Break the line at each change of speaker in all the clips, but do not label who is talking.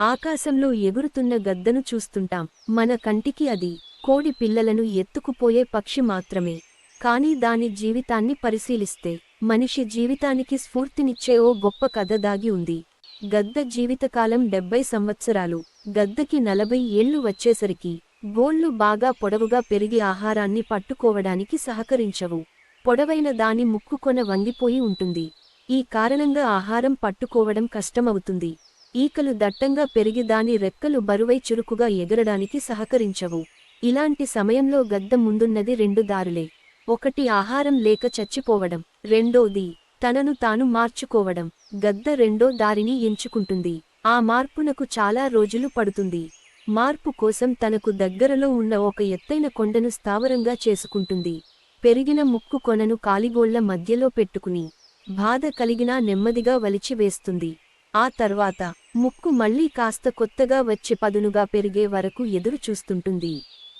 ఆకాశంలో ఎగురుతున్న గద్దను చూస్తుంటాం. మన కంటికి అది కోడి పిల్లలను ఎత్తుకుపోయే పక్షి మాత్రమే. కాని దాని జీవితాన్ని పరిశీలిస్తే మనిషి జీవితానికి స్ఫూర్తినిచ్చే ఓ గొప్ప కథ దాగి ఉంది. గద్ద జీవితకాలం 70 సంవత్సరాలు. గద్దకి 40 ఏళ్లు వచ్చేసరికి గోళ్లు బాగా పొడవుగా పెరిగి ఆహారాన్ని పట్టుకోవడానికి సహకరించవు. పొడవైన దాని ముక్కు కొన వంగిపోయి ఉంటుంది. ఈ కారణంగా ఆహారం పట్టుకోవడం కష్టమవుతుంది. ఈకలు దట్టంగా పెరిగి దాని రెక్కలు బరువై చురుకుగా ఎగరడానికి సహకరించవు. ఇలాంటి సమయంలో గద్ద ముందున్నది 2 దారులే. ఒకటి ఆహారం లేక చచ్చిపోవడం, రెండోది తనను తాను మార్చుకోవడం. గద్ద రెండో దారిని ఎంచుకుంటుంది. ఆ మార్పునకు చాలా రోజులు పడుతుంది. మార్పు కోసం తనకు దగ్గరలో ఉన్న ఒక ఎత్తైన కొండను స్థావరంగా చేసుకుంటుంది. పెరిగిన ముక్కు కొనను కాలిగోళ్ల మధ్యలో పెట్టుకుని బాధ కలిగినా నెమ్మదిగా వలిచివేస్తుంది. ఆ తర్వాత ముక్కు మళ్లీ కాస్త కొత్తగా వచ్చి పదునుగా పెరిగే వరకు ఎదురు చూస్తుంటుంది.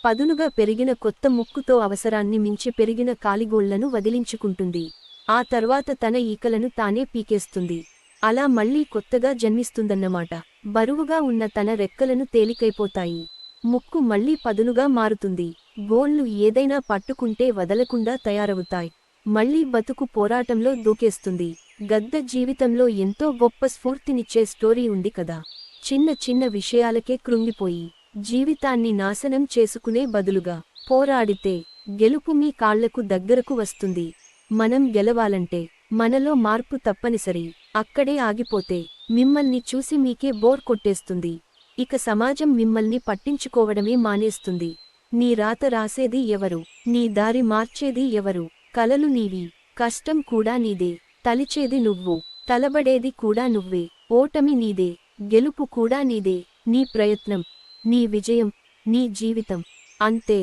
పదునుగా పెరిగిన కొత్త ముక్కుతో అవసరాన్ని మించి పెరిగిన కాలిగోళ్లను వదిలించుకుంటుంది. ఆ తర్వాత తన ఈకలను తానే పీకేస్తుంది. అలా మళ్లీ కొత్తగా జన్మిస్తుందన్నమాట. బరువుగా ఉన్న తన రెక్కలను తేలికైపోతాయి. ముక్కు మళ్లీ పదునుగా మారుతుంది. గోళ్లు ఏదైనా పట్టుకుంటే వదలకుండా తయారవుతాయి. మళ్లీ బతుకు పోరాటంలో దూకేస్తుంది. గద్ద జీవితంలో ఎంతో గొప్ప స్ఫూర్తినిచ్చే స్టోరీ ఉంది కదా. చిన్న చిన్న విషయాలకే కృంగిపోయి జీవితాన్ని నాశనం చేసుకునే బదులుగా పోరాడితే గెలుపు మీ కాళ్లకు దగ్గరకు వస్తుంది. మనం గెలవాలంటే మనలో మార్పు తప్పనిసరి. అక్కడే ఆగిపోతే మిమ్మల్ని చూసి మీకే బోర్ కొట్టేస్తుంది. ఇక సమాజం మిమ్మల్ని పట్టించుకోవడమే మానేస్తుంది. నీ రాత రాసేది ఎవరు? నీ దారి మార్చేది ఎవరు? కలలు నీవి, కష్టం కూడా నీదే. తలిచేది నువ్వు, తలబడేది కూడా నువ్వే. ఓటమి నీదే, గెలుపు కూడా నీదే. నీ ప్రయత్నం, నీ విజయం, నీ జీవితం. అంతే.